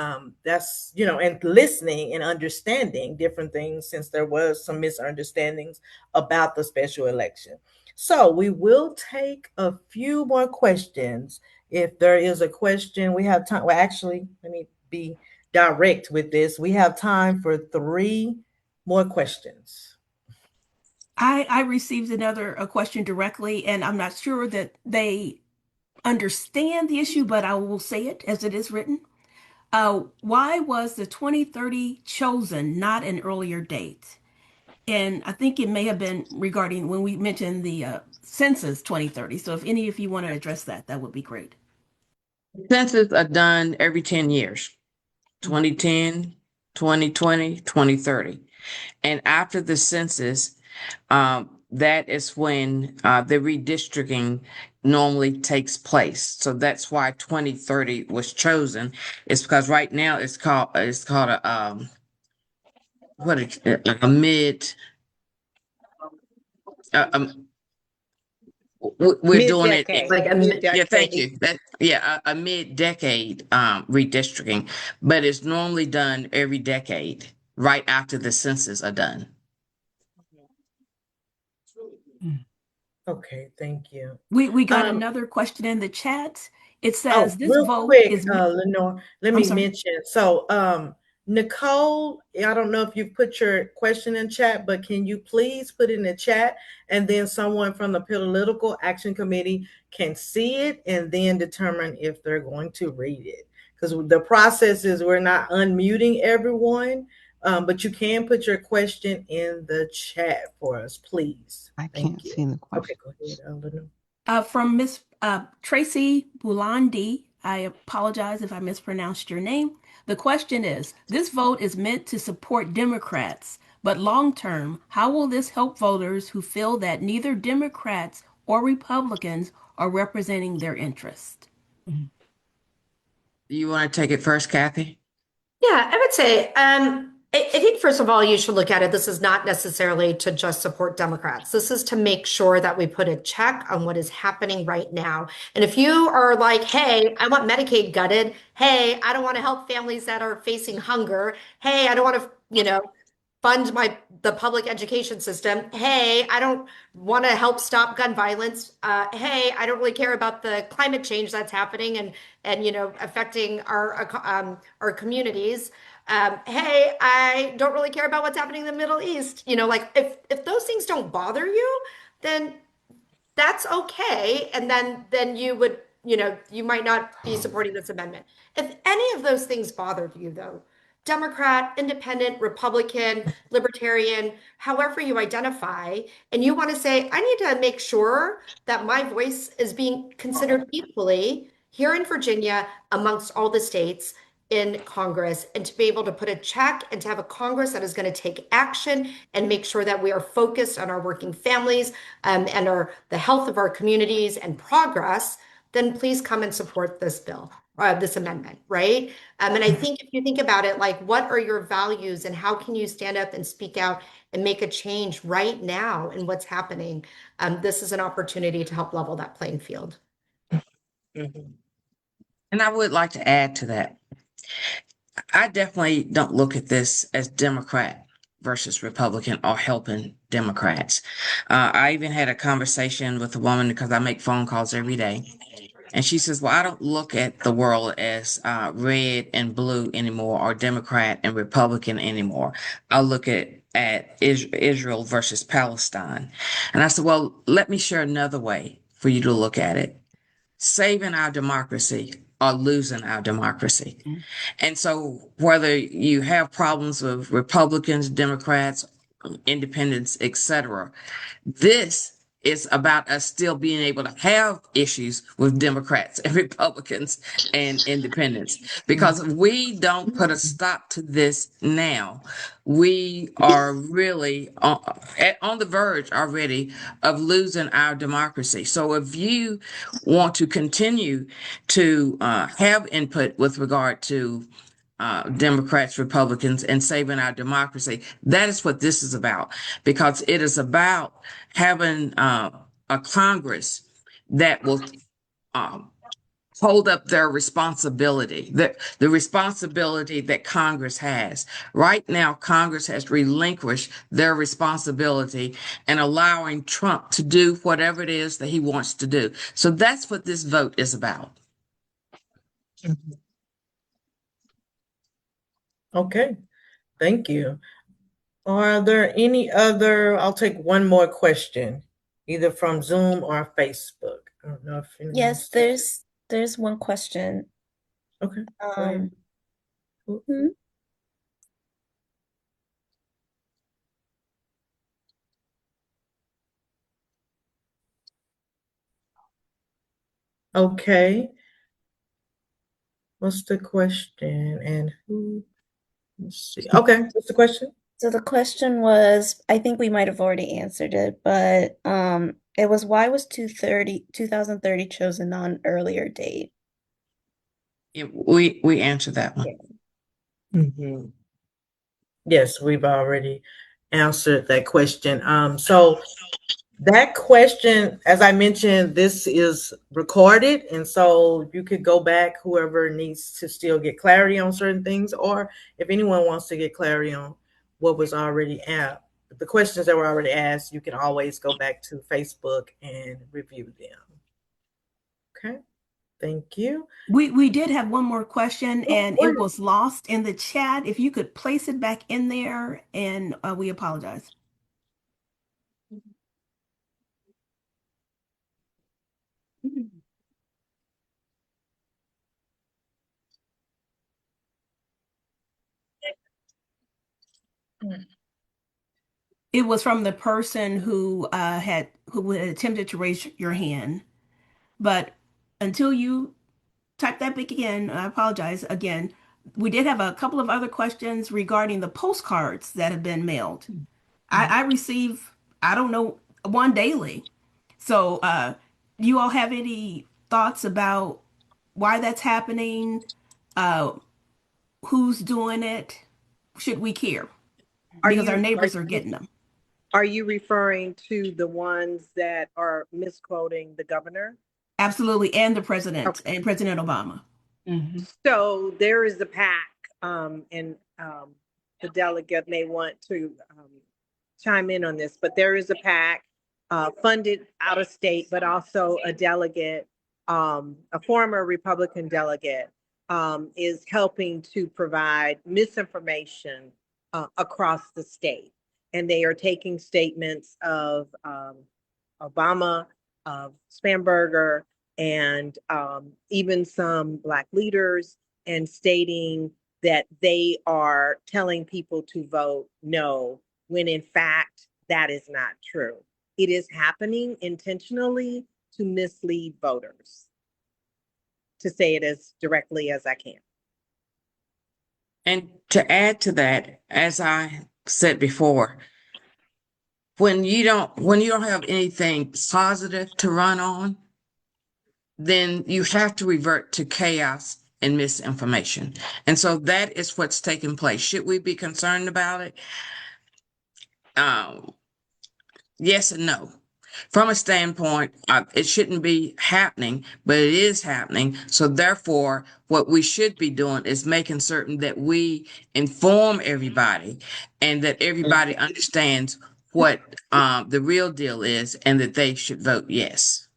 that's, and listening and understanding different things, since there was some misunderstandings about the special election. So we will take a few more questions. If there is a question, we have time. Well, actually, let me be direct with this. We have time for 3 more questions. I received a question directly, and I'm not sure that they understand the issue, but I will say it as it is written. Why was the 2030 chosen, not an earlier date? And I think it may have been regarding when we mentioned the census 2030. So if any of you want to address that, that would be great. Census are done every 10 years, 2010, 2020, 2030. And after the census, that is when the redistricting normally takes place. So that's why 2030 was chosen. It's because right now it's called a mid. We're doing it. Mid-decade. Like a Yeah, thank Mid-decade. you. A mid-decade redistricting, but it's normally done every decade, right after the census are done. Okay, thank you. We got another question in the chat. It says this real vote quick, is. Lenore, let I'm me sorry. mention. So, Nicole, I don't know if you put your question in chat, but can you please put it in the chat, and then someone from the Political Action Committee can see it and then determine if they're going to read it. Because the process is we're not unmuting everyone, but you can put your question in the chat for us, please. I Thank can't you. see the question. Okay, go ahead, Lenore. From Miss Tracy Bulandi, I apologize if I mispronounced your name. The question is, this vote is meant to support Democrats, but long term, how will this help voters who feel that neither Democrats or Republicans are representing their interest? You want to take it first, Kathy? Yeah, I would say, I think first of all, you should look at it. This is not necessarily to just support Democrats. This is to make sure that we put a check on what is happening right now. And if you are like, hey, I want Medicaid gutted. Hey, I don't want to help families that are facing hunger. Hey, I don't want to, fund the public education system. Hey, I don't want to help stop gun violence. Hey, I don't really care about the climate change that's happening and affecting our communities. Hey, I don't really care about what's happening in the Middle East. Like if those things don't bother you, then that's okay. And then you would you might not be supporting this amendment. If any of those things bothered you, though, Democrat, Independent, Republican, Libertarian, however you identify, and you want to say, I need to make sure that my voice is being considered equally here in Virginia amongst all the states in Congress, and to be able to put a check and to have a Congress that is going to take action and make sure that we are focused on our working families and the health of our communities and progress, then please come and support this bill, this amendment, right? And I think if you think about it, like, what are your values and how can you stand up and speak out and make a change right now in what's happening? This is an opportunity to help level that playing field. And I would like to add to that. I definitely don't look at this as Democrat versus Republican or helping Democrats. I even had a conversation with a woman because I make phone calls every day. And she says, well, I don't look at the world as red and blue anymore or Democrat and Republican anymore. I look at Israel versus Palestine. And I said, well, let me share another way for you to look at it. Saving our democracy or losing our democracy. And so whether you have problems with Republicans, Democrats, independents, etc., this is about us still being able to have issues with Democrats and Republicans and independents. Because if we don't put a stop to this now, we are really on the verge already of losing our democracy. So if you want to continue to have input with regard to Democrats, Republicans, and saving our democracy. That is what this is about, because it is about having a Congress that will hold up their responsibility, the responsibility that Congress has. Right now, Congress has relinquished their responsibility and allowing Trump to do whatever it is that he wants to do. So that's what this vote is about. Okay, thank you. Are there any other? I'll take one more question, either from Zoom or Facebook. I don't know if anyone Yes, else- there's one question. Okay. go ahead. Hmm? Okay. What's the question? And who? Let's see. Okay, what's the question? So the question was, I think we might have already answered it, but it was, why was 2030 chosen on an earlier date? We answered that one. Mm-hmm. Yes, we've already answered that question. So that question, as I mentioned, this is recorded, and so you could go back, whoever needs to still get clarity on certain things, or if anyone wants to get clarity on what was already asked, the questions that were already asked, you can always go back to Facebook and review them. Okay, thank you. We did have one more question, and go it ahead. was lost in the chat. If you could place it back in there, and we apologize. It was from the person who had attempted to raise your hand, but until you type that back again, I apologize again. We did have a couple of other questions regarding the postcards that have been mailed. I receive, I don't know, one daily. So, do you all have any thoughts about why that's happening? Uh, who's doing it? Should we care? Because our neighbors are getting them. Are you referring to the ones that are misquoting the governor? Absolutely, and the president Okay. and President Obama. So there is a PAC, and the delegate may want to chime in on this, but there is a PAC funded out of state, but also a delegate, a former Republican delegate, is helping to provide misinformation across the state. And they are taking statements of Obama, of Spamberger, and even some Black leaders, and stating that they are telling people to vote no, when in fact that is not true. It is happening intentionally to mislead voters, to say it as directly as I can. And to add to that, as I said before, when you don't have anything positive to run on, then you have to revert to chaos and misinformation. And so that is what's taking place. Should we be concerned about it? Yes and no. From a standpoint, it shouldn't be happening, but it is happening. So therefore, what we should be doing is making certain that we inform everybody and that everybody understands what the real deal is and that they should vote yes.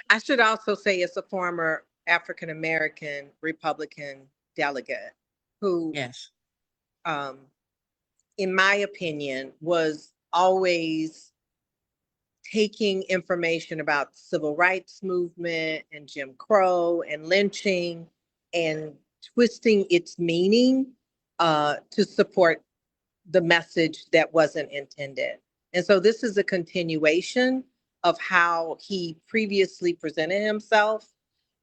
I should also say, it's a former African American Republican delegate who, Yes. in my opinion, was always taking information about the civil rights movement and Jim Crow and lynching and twisting its meaning to support the message that wasn't intended. And so this is a continuation of how he previously presented himself.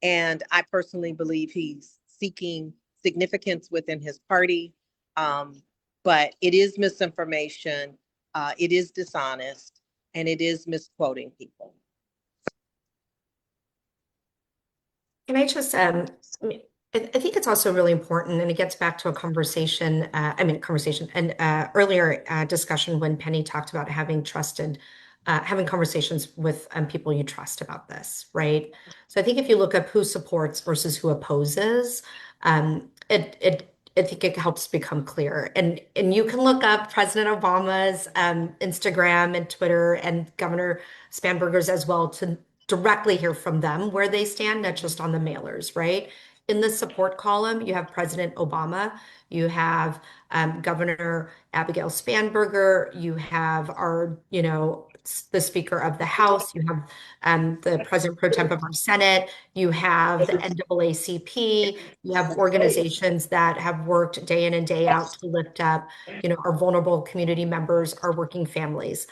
And I personally believe he's seeking significance within his party. But it is misinformation, it is dishonest, and it is misquoting people. Can I just, I think it's also really important, and it gets back to a conversation, and earlier discussion when Penny talked about having conversations with people you trust about this, right? So I think if you look up who supports versus who opposes, I think it helps become clear. And you can look up President Obama's Instagram and Twitter and Governor Spanberger's as well to directly hear from them where they stand, not just on the mailers, right? In the support column, you have President Obama, you have Governor Abigail Spanberger, you have the Speaker of the House, you have the President Pro Tem of our Senate, you have the NAACP, you have organizations that have worked day in and day out to lift up, our vulnerable community members, our working families.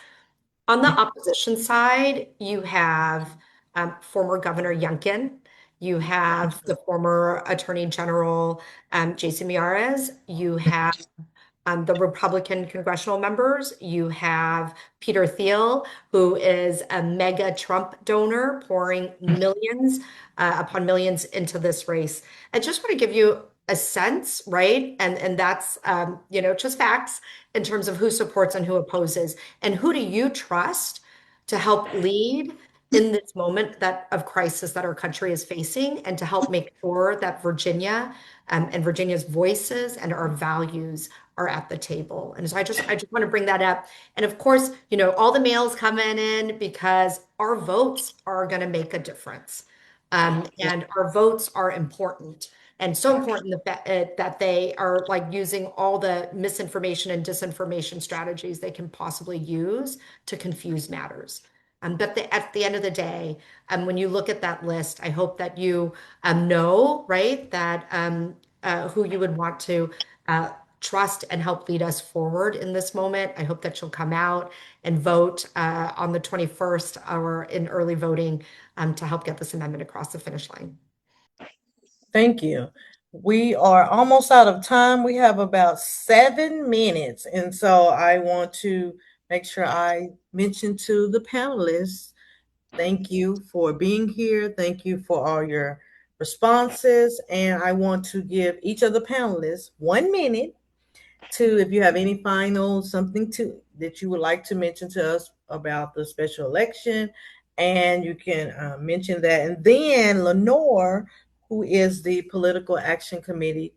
On the opposition side, you have former Governor Youngkin. You have the former Attorney General Jason Miyares. You have the Republican congressional members. You have Peter Thiel, who is a mega Trump donor, pouring millions upon millions into this race. I just want to give you a sense, right? And that's just facts in terms of who supports and who opposes, and who do you trust to help lead in this moment of crisis that our country is facing, and to help make sure that Virginia and Virginia's voices and our values are at the table. And so I just want to bring that up. And of course, all the mails coming in, because our votes are going to make a difference. And our votes are important. And so important that they are like using all the misinformation and disinformation strategies they can possibly use to confuse matters. But at the end of the day, when you look at that list, I hope that you know, right, that who you would want to trust and help lead us forward in this moment. I hope that you'll come out and vote on the 21st or in early voting to help get this amendment across the finish line. Thank you. We are almost out of time. We have about 7 minutes. And so I want to make sure I mention to the panelists, thank you for being here. Thank you for all your responses. And I want to give each of the panelists 1 minute to, if you have any final something that you would like to mention to us about the special election, and you can mention that. And then Lenore, who is the Political Action Committee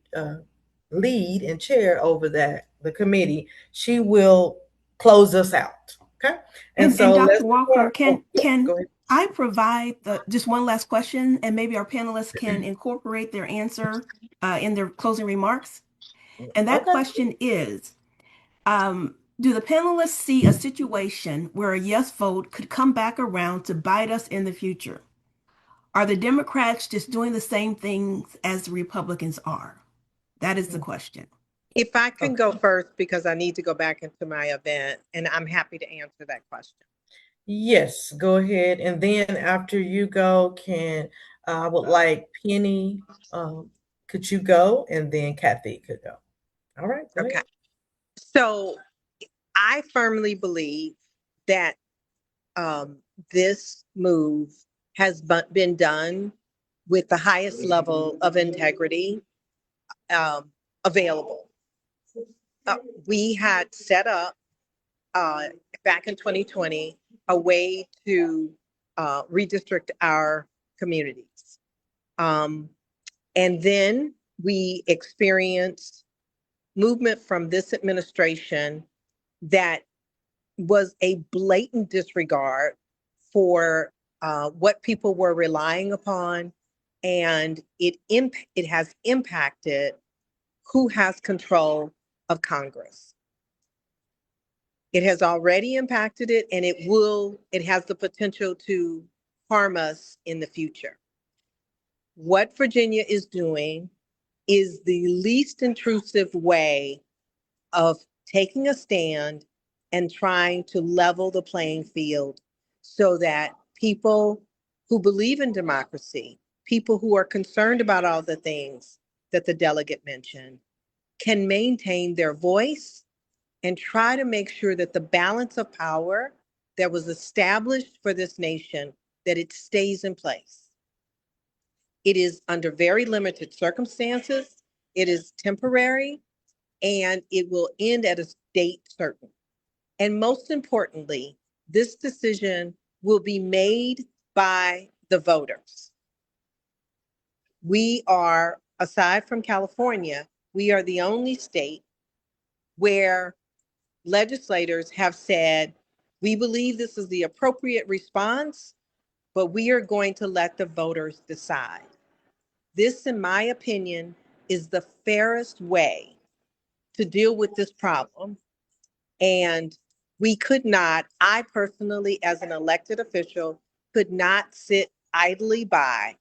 lead and chair over the committee, she will close us out. Okay. And so Dr. Walker, can go ahead. I provide just one last question, and maybe our panelists can incorporate their answer in their closing remarks? And that question is, do the panelists see a situation where a yes vote could come back around to bite us in the future? Are the Democrats just doing the same things as the Republicans are? That is the question. If I can Okay. go first, because I need to go back into my event, and I'm happy to answer that question. Yes, go ahead. And then after you go, I would like Penny, could you go? And then Kathy could go. All right, go Okay. ahead. So I firmly believe that this move has been done with the highest level of integrity available. We had set up back in 2020 a way to redistrict our communities. And then we experienced movement from this administration that was a blatant disregard for what people were relying upon, and it has impacted who has control of Congress. It has already impacted it, and it has the potential to harm us in the future. What Virginia is doing is the least intrusive way of taking a stand and trying to level the playing field so that people who believe in democracy, people who are concerned about all the things that the delegate mentioned, can maintain their voice and try to make sure that the balance of power that was established for this nation, that it stays in place. It is under very limited circumstances. It is temporary, and it will end at a date certain. And most importantly, this decision will be made by the voters. We are, aside from California, we are the only state where legislators have said, we believe this is the appropriate response, but we are going to let the voters decide. This, in my opinion, is the fairest way to deal with this problem. And we could not, I personally, as an elected official, could not sit idly by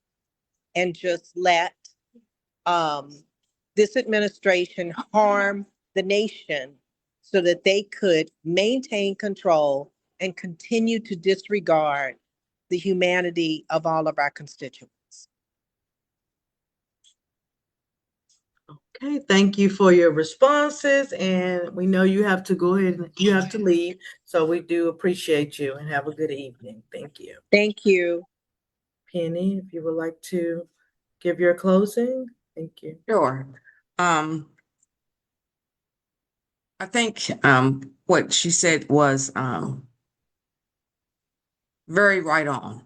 and just let this administration harm the nation so that they could maintain control and continue to disregard the humanity of all of our constituents. Okay, thank you for your responses. And we know you have to go ahead and you have to leave. So we do appreciate you and have a good evening. Thank you. Thank you. Penny, if you would like to give your closing. Thank you. Sure. I think what she said was very right on.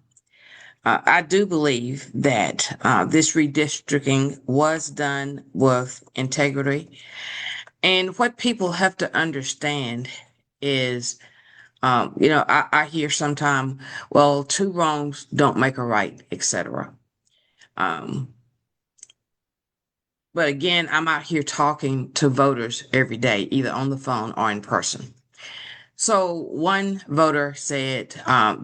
I do believe that this redistricting was done with integrity. And what people have to understand is, I hear sometimes, well, two wrongs don't make a right, etc. But again, I'm out here talking to voters every day, either on the phone or in person. So one voter said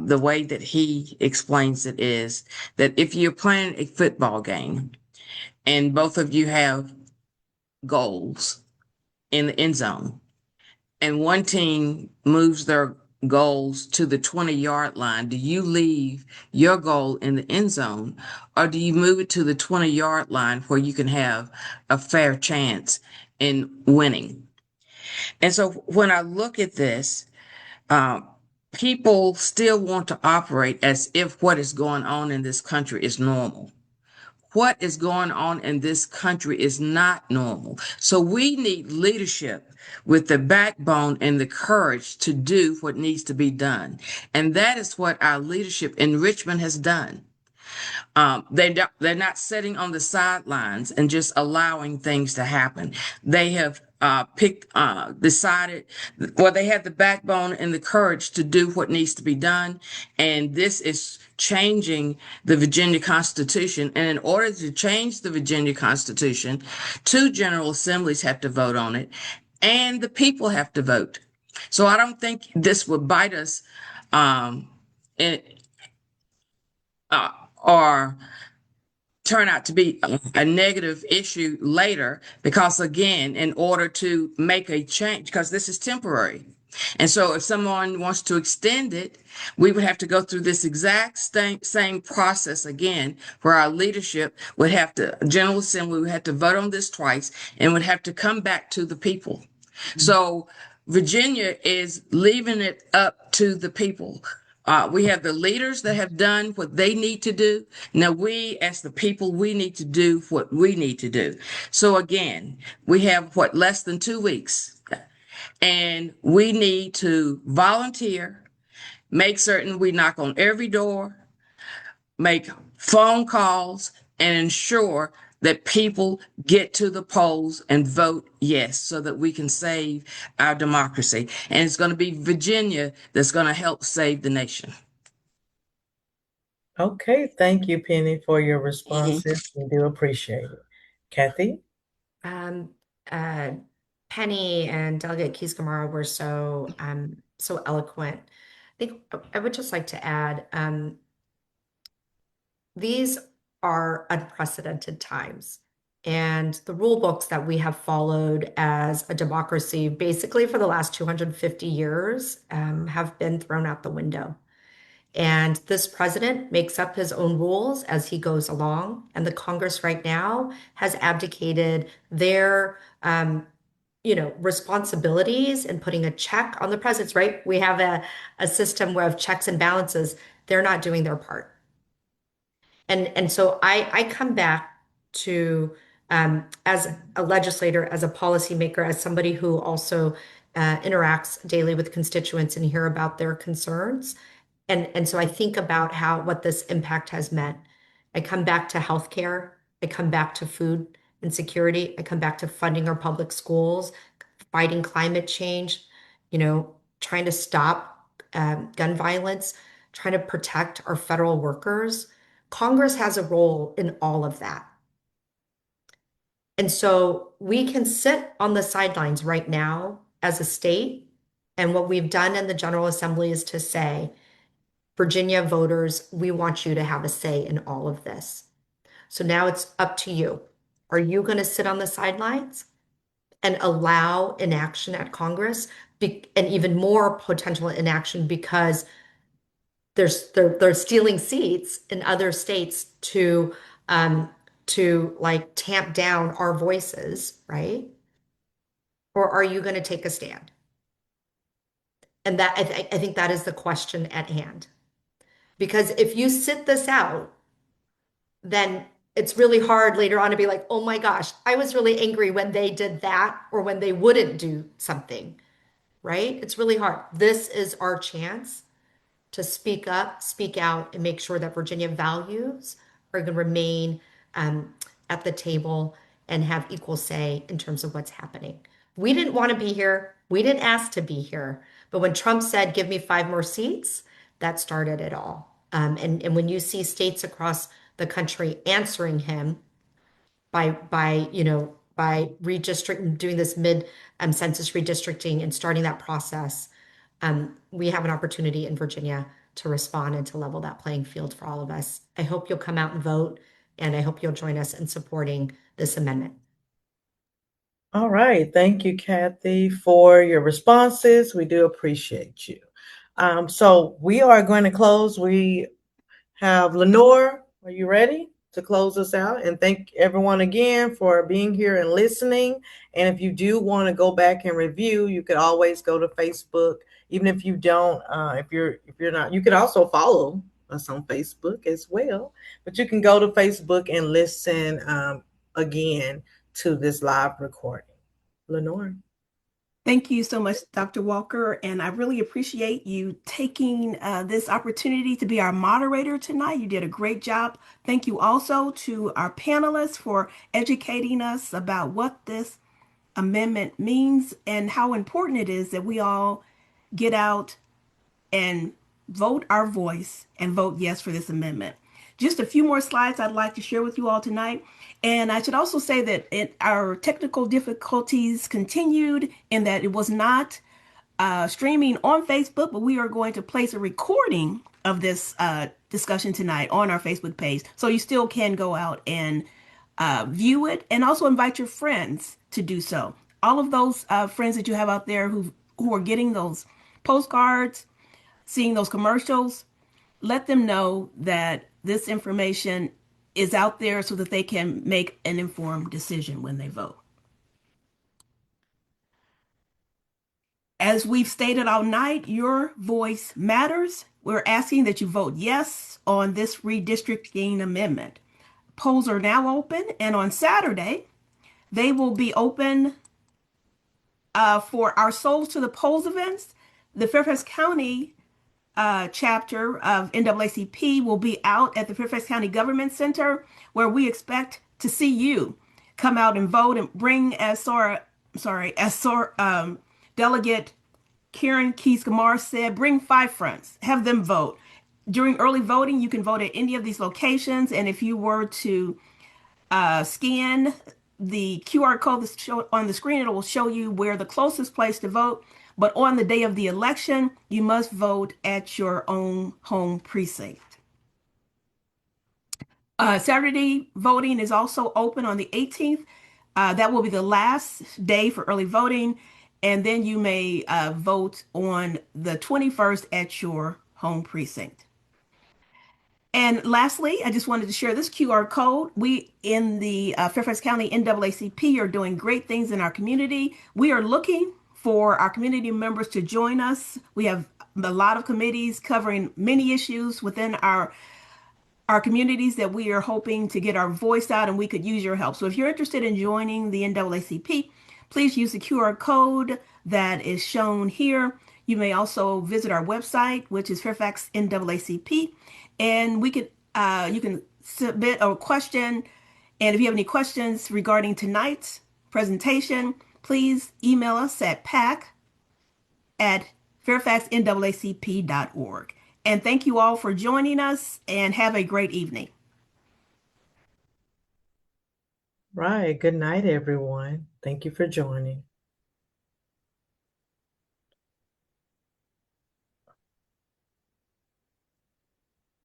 the way that he explains it is that if you're playing a football game and both of you have goals in the end zone, and one team moves their goals to the 20-yard line, do you leave your goal in the end zone, or do you move it to the 20-yard line where you can have a fair chance in winning? And so when I look at this, people still want to operate as if what is going on in this country is normal. What is going on in this country is not normal. So we need leadership with the backbone and the courage to do what needs to be done. And that is what our leadership in Richmond has done. They're not sitting on the sidelines and just allowing things to happen. They have decided, well, they have the backbone and the courage to do what needs to be done. And this is changing the Virginia Constitution. And in order to change the Virginia Constitution, two General Assemblies have to vote on it, and the people have to vote. So I don't think this would bite us in, or turn out to be a negative issue later, because again, in order to make a change, because this is temporary. And so if someone wants to extend it, we would have to go through this exact same process again, where our leadership would have to, General Assembly would have to vote on this twice and would have to come back to the people. So Virginia is leaving it up to the people. We have the leaders that have done what they need to do. Now we, as the people, we need to do what we need to do. So again, we have less than 2 weeks, and we need to volunteer, make certain we knock on every door, make phone calls, and ensure that people get to the polls and vote yes, so that we can save our democracy. And it's going to be Virginia that's going to help save the nation. Okay, thank you, Penny, for your responses. We do appreciate it. Kathy? Um, uh, Penny and Delegate Keys-Gamarra were so eloquent. I think I would just like to add, these are unprecedented times. And the rule books that we have followed as a democracy, basically for the last 250 years, have been thrown out the window. And this president makes up his own rules as he goes along. And the Congress right now has abdicated their, responsibilities and putting a check on the presidents, right? We have a system of checks and balances. They're not doing their part. And so I come back to, as a legislator, as a policymaker, as somebody who also interacts daily with constituents and hear about their concerns. And so I think about what this impact has meant. I come back to healthcare. I come back to food insecurity. I come back to funding our public schools, fighting climate change, trying to stop gun violence, trying to protect our federal workers. Congress has a role in all of that. And so we can sit on the sidelines right now as a state. And what we've done in the General Assembly is to say, Virginia voters, we want you to have a say in all of this. So now it's up to you. Are you going to sit on the sidelines and allow inaction at Congress, and even more potential inaction because they're stealing seats in other states to like tamp down our voices, right? Or are you going to take a stand? And that I think that is the question at hand. Because if you sit this out, then it's really hard later on to be like, oh my gosh, I was really angry when they did that or when they wouldn't do something, right? It's really hard. This is our chance to speak up, speak out, and make sure that Virginia values are going to remain at the table and have equal say in terms of what's happening. We didn't want to be here. We didn't ask to be here. But when Trump said, give me 5 more seats, that started it all. And when you see states across the country answering him by redistricting, doing this mid census redistricting and starting that process, we have an opportunity in Virginia to respond and to level that playing field for all of us. I hope you'll come out and vote, and I hope you'll join us in supporting this amendment. All right. Thank you, Kathy, for your responses. We do appreciate you. So we are going to close. We have Lenior. Are you ready to close us out? And thank everyone again for being here and listening. And if you do want to go back and review, you could always go to Facebook. Even if you don't, if you're not, you could also follow us on Facebook as well. But you can go to Facebook and listen again to this live recording. Lenior. Thank you so much, Dr. Walker. And I really appreciate you taking this opportunity to be our moderator tonight. You did a great job. Thank you also to our panelists for educating us about what this amendment means and how important it is that we all get out and vote our voice and vote yes for this amendment. Just a few more slides I'd like to share with you all tonight. And I should also say that our technical difficulties continued in that it was not streaming on Facebook, but we are going to place a recording of this discussion tonight on our Facebook page. So you still can go out and view it, and also invite your friends to do so. All of those friends that you have out there who are getting those postcards, seeing those commercials, let them know that this information is out there so that they can make an informed decision when they vote. As we've stated all night, your voice matters. We're asking that you vote yes on this redistricting amendment. Polls are now open, and on Saturday, they will be open for our Souls to the Polls events. The Fairfax County chapter of NAACP will be out at the Fairfax County Government Center, where we expect to see you come out and vote and bring, as Delegate Karen Keys-Gamarra said, bring 5 friends, have them vote. During early voting, you can vote at any of these locations, and if you were to scan the QR code that's on the screen, it will show you where the closest place to vote. But on the day of the election, you must vote at your own home precinct. Saturday voting is also open on the 18th. That will be the last day for early voting. And then you may vote on the 21st at your home precinct. And lastly, I just wanted to share this QR code. We in the Fairfax County NAACP are doing great things in our community. We are looking for our community members to join us. We have a lot of committees covering many issues within our communities that we are hoping to get our voice out, and we could use your help. So if you're interested in joining the NAACP, please use the QR code that is shown here. You may also visit our website, which is Fairfax NAACP, and we could you can submit a question. And if you have any questions regarding tonight's presentation, please email us at pac@fairfaxnaacp.org. And thank you all for joining us, and have a great evening. Right. Good night, everyone. Thank you for joining.